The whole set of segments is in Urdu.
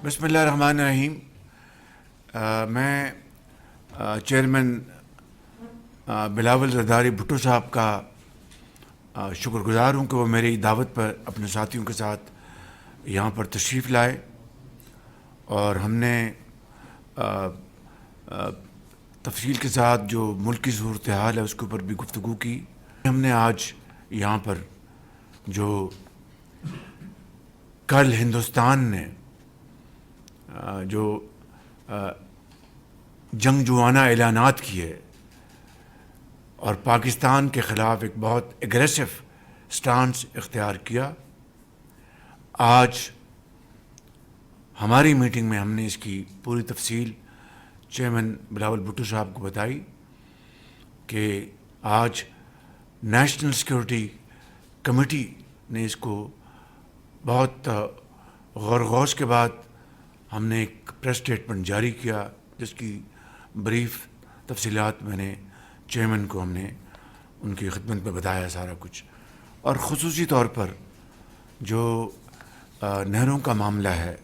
بسم اللہ الرحمن الرحیم. میں چیئرمین بلاول زرداری بھٹو صاحب کا شکر گزار ہوں کہ وہ میری دعوت پر اپنے ساتھیوں کے ساتھ یہاں پر تشریف لائے اور ہم نے تفصیل کے ساتھ جو ملک کی صورتحال ہے اس کے اوپر بھی گفتگو کی. ہم نے آج یہاں پر جو کل ہندوستان نے جو جنگجوانہ اعلانات کیے اور پاکستان کے خلاف ایک بہت اگریسو سٹانس اختیار کیا، آج ہماری میٹنگ میں ہم نے اس کی پوری تفصیل چیئرمین بلاول بھٹو صاحب کو بتائی کہ آج نیشنل سیکورٹی کمیٹی نے اس کو بہت غور و خوض کے بعد ہم نے ایک پریس اسٹیٹمنٹ جاری کیا، جس کی بریف تفصیلات میں نے چیئرمین کو ہم نے ان کی خدمت میں بتایا سارا کچھ. اور خصوصی طور پر جو نہروں کا معاملہ ہے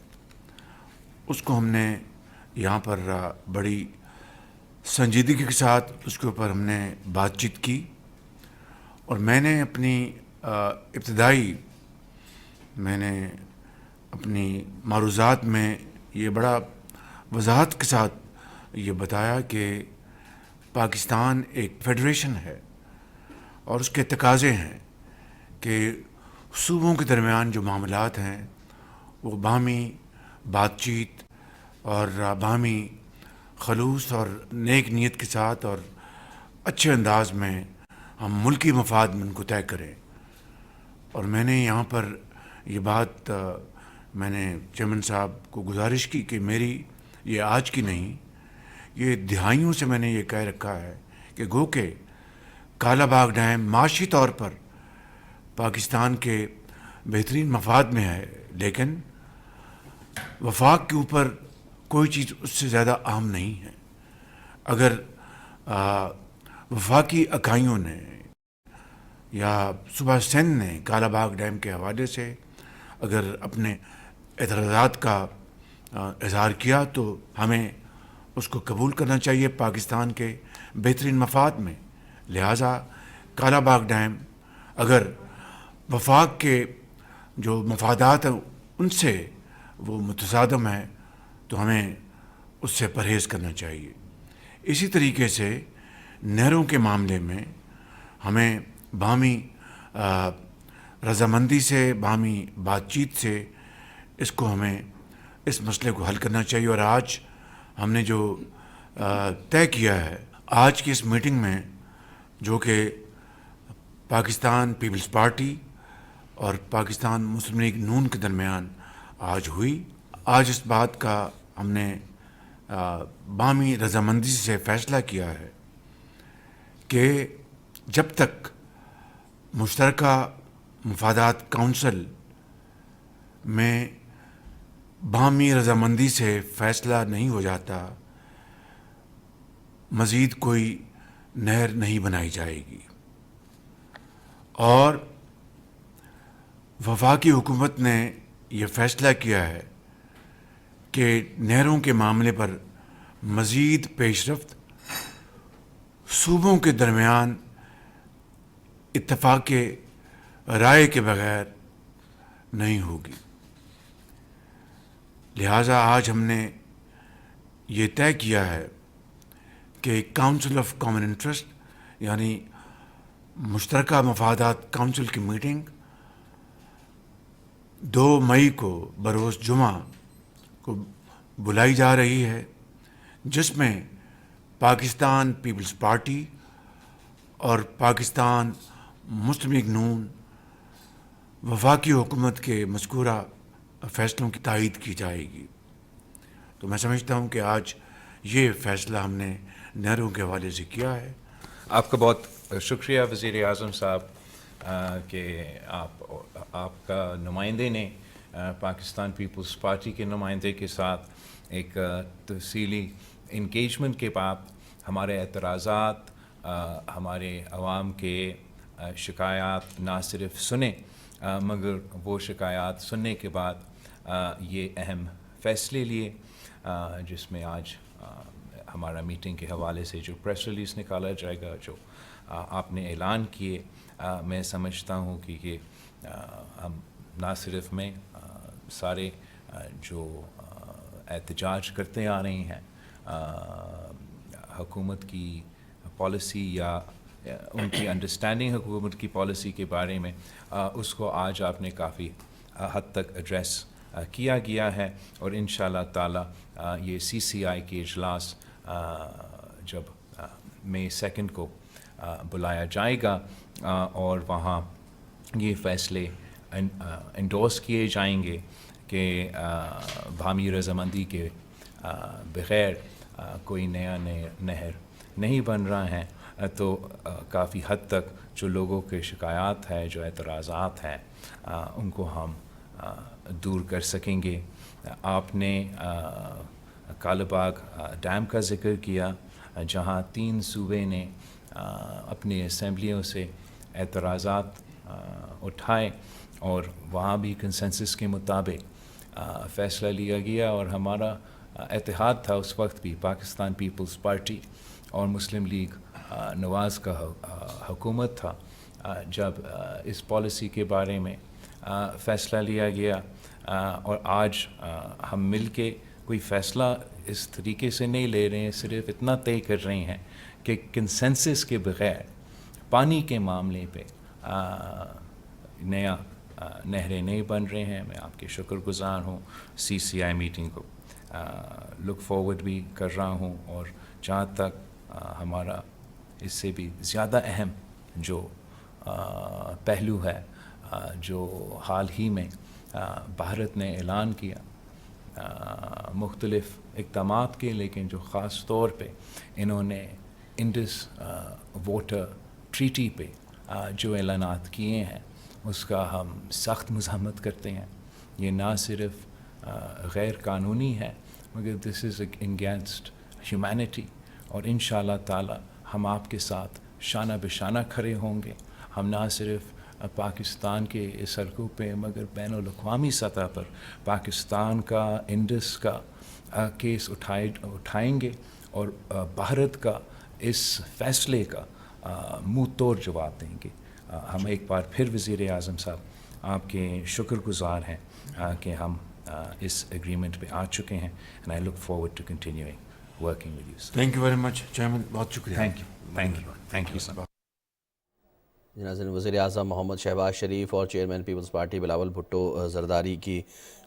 اس کو ہم نے یہاں پر بڑی سنجیدگی کے ساتھ اس کے اوپر ہم نے بات چیت کی. اور میں نے اپنی معروضات میں یہ بڑا وضاحت کے ساتھ یہ بتایا کہ پاکستان ایک فیڈریشن ہے اور اس کے تقاضے ہیں کہ صوبوں کے درمیان جو معاملات ہیں وہ باہمی بات چیت اور باہمی خلوص اور نیک نیت کے ساتھ اور اچھے انداز میں ہم ملکی مفاد میں ان کو طے کریں. اور میں نے یہاں پر یہ بات میں نے چیئرمین صاحب کو گزارش کی کہ میری یہ آج کی نہیں، یہ دہائیوں سے میں نے یہ کہہ رکھا ہے کہ گو کہ کالا باغ ڈیم معاشی طور پر پاکستان کے بہترین مفاد میں ہے، لیکن وفاق کے اوپر کوئی چیز اس سے زیادہ اہم نہیں ہے. اگر وفاقی اکائیوں نے یا صوبہ سندھ نے کالا باغ ڈیم کے حوالے سے اگر اپنے اعتراضات کا اظہار کیا تو ہمیں اس کو قبول کرنا چاہیے پاکستان کے بہترین مفاد میں. لہٰذا کالا باغ ڈیم اگر وفاق کے جو مفادات ہیں ان سے وہ متصادم ہے تو ہمیں اس سے پرہیز کرنا چاہیے. اسی طریقے سے نہروں کے معاملے میں ہمیں باہمی رضامندی سے، باہمی بات چیت سے ہمیں اس مسئلے کو حل کرنا چاہیے. اور آج ہم نے جو طے کیا ہے آج کی اس میٹنگ میں، جو کہ پاکستان پیپلز پارٹی اور پاکستان مسلم لیگ نون کے درمیان آج ہوئی، آج اس بات کا ہم نے باہمی رضامندی سے فیصلہ کیا ہے کہ جب تک مشترکہ مفادات کونسل میں باہمی رضامندی سے فیصلہ نہیں ہو جاتا، مزید کوئی نہر نہیں بنائی جائے گی. اور وفاقی حکومت نے یہ فیصلہ کیا ہے کہ نہروں کے معاملے پر مزید پیش رفت صوبوں کے درمیان اتفاق رائے کے بغیر نہیں ہوگی. لہٰذا آج ہم نے یہ طے کیا ہے کہ کاؤنسل آف کامن انٹرسٹ یعنی مشترکہ مفادات کاؤنسل کی میٹنگ 2 مئی کو بروز جمعہ کو بلائی جا رہی ہے، جس میں پاکستان پیپلز پارٹی اور پاکستان مسلم لیگ نون وفاقی حکومت کے مذکورہ فیصلوں کی تائید کی جائے گی. تو میں سمجھتا ہوں کہ آج یہ فیصلہ ہم نے نہروں کے حوالے سے کیا ہے. آپ کا بہت شکریہ وزیر اعظم صاحب کہ آپ کا نمائندے نے پاکستان پیپلز پارٹی کے نمائندے کے ساتھ ایک تفصیلی انگیجمنٹ کے بعد ہمارے اعتراضات، ہمارے عوام کے شکایات نہ صرف سنے مگر وہ شکایات سننے کے بعد یہ اہم فیصلے لیے جس میں آج ہمارا میٹنگ کے حوالے سے جو پریس ریلیز نکالا جائے گا، جو آپ نے اعلان کیے، میں سمجھتا ہوں کہ یہ ہم نہ صرف میں سارے جو احتجاج کرتے آ رہے ہیں حکومت کی پالیسی یا ان کی انڈرسٹینڈنگ حکومت کی پالیسی کے بارے میں، اس کو آج آپ نے کافی حد تک ایڈریس کیا گیا ہے، اور انشاءاللہ تعالی یہ CCI کے اجلاس جب مئی 2 کو بلایا جائے گا اور وہاں یہ فیصلے انڈورس کیے جائیں گے کہ باہمی رضامندی کے بغیر کوئی نیا نہر نہیں بن رہا ہے، تو کافی حد تک جو لوگوں کے شکایات ہیں، جو اعتراضات ہیں، ان کو ہم دور کر سکیں گے۔ آپ نے کالہ باغ ڈیم کا ذکر کیا، جہاں 3 صوبے نے اپنی اسمبلیوں سے اعتراضات اٹھائے اور وہاں بھی کنسنسس کے مطابق فیصلہ لیا گیا، اور ہمارا اتحاد تھا اس وقت بھی پاکستان پیپلز پارٹی اور مسلم لیگ نواز کا حکومت تھا، جب اس پالیسی کے بارے میں فیصلہ لیا گیا، اور آج ہم مل کے کوئی فیصلہ اس طریقے سے نہیں لے رہے ہیں، صرف اتنا طے کر رہے ہیں کہ کنسنسس کے بغیر پانی کے معاملے پہ نیا نہریں نہیں بن رہے ہیں۔ میں آپ کے شکر گزار ہوں، CCI میٹنگ کو لک فارورڈ بھی کر رہا ہوں، اور جہاں تک ہمارا اس سے بھی زیادہ اہم جو پہلو ہے، جو حال ہی میں بھارت نے اعلان کیا مختلف اقدامات کے، لیکن جو خاص طور پہ انہوں نے انڈس واٹر ٹریٹی پہ جو اعلانات کیے ہیں، اس کا ہم سخت مذمت کرتے ہیں۔ یہ نہ صرف غیر قانونی ہے، مگر دس از اگینسٹ ہیومینٹی، اور انشاءاللہ تعالی ہم آپ کے ساتھ شانہ بشانہ کھڑے ہوں گے۔ ہم نہ صرف پاکستان کے سڑکوں پہ مگر بین الاقوامی سطح پر پاکستان کا انڈس کا کیس اٹھائیں گے، اور بھارت کا اس فیصلے کا منہ توڑ جواب دیں گے۔ ہم ایک بار پھر وزیر اعظم صاحب آپ کے شکر گزار ہیں کہ ہم اس ایگریمنٹ پہ آ چکے ہیں، and I look forward to continuing working with you, sir. Thank you very much chairman, بہت شکریہ۔ Thank you, sir. ناظرین، وزیر اعظم محمد شہباز شریف اور chairman Peoples Party Bilawal Bhutto Zardari کی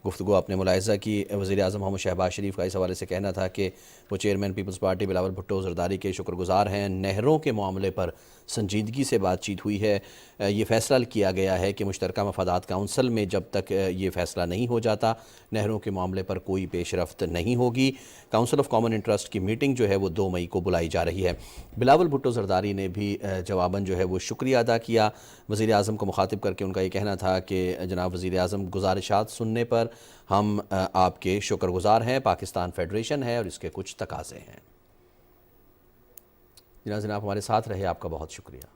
گفتگو آپ نے ملاحظہ کی۔ وزیر اعظم محمد شہباز شریف کا اس حوالے سے کہنا تھا کہ وہ chairman Peoples Party Bilawal Bhutto Zardari کے شکر گزار ہیں۔ نہروں کے معاملے پر سنجیدگی سے بات چیت ہوئی ہے۔ یہ فیصلہ کیا گیا ہے کہ مشترکہ مفادات کونسل میں جب تک یہ فیصلہ نہیں ہو جاتا، نہروں کے معاملے پر کوئی پیش رفت نہیں ہوگی۔ کونسل آف کامن انٹرسٹ کی میٹنگ جو ہے وہ 2 مئی کو بلائی جا رہی ہے۔ بلاول بھٹو زرداری نے بھی جواباً جو ہے وہ شکریہ ادا کیا۔ وزیر اعظم کو مخاطب کر کے ان کا یہ کہنا تھا کہ جناب وزیر اعظم، گزارشات سننے پر ہم آپ کے شکر گزار ہیں۔ پاکستان فیڈریشن ہے اور اس کے کچھ تقاضے ہیں۔ ناظرین، آپ ہمارے ساتھ رہے، آپ کا بہت شکریہ۔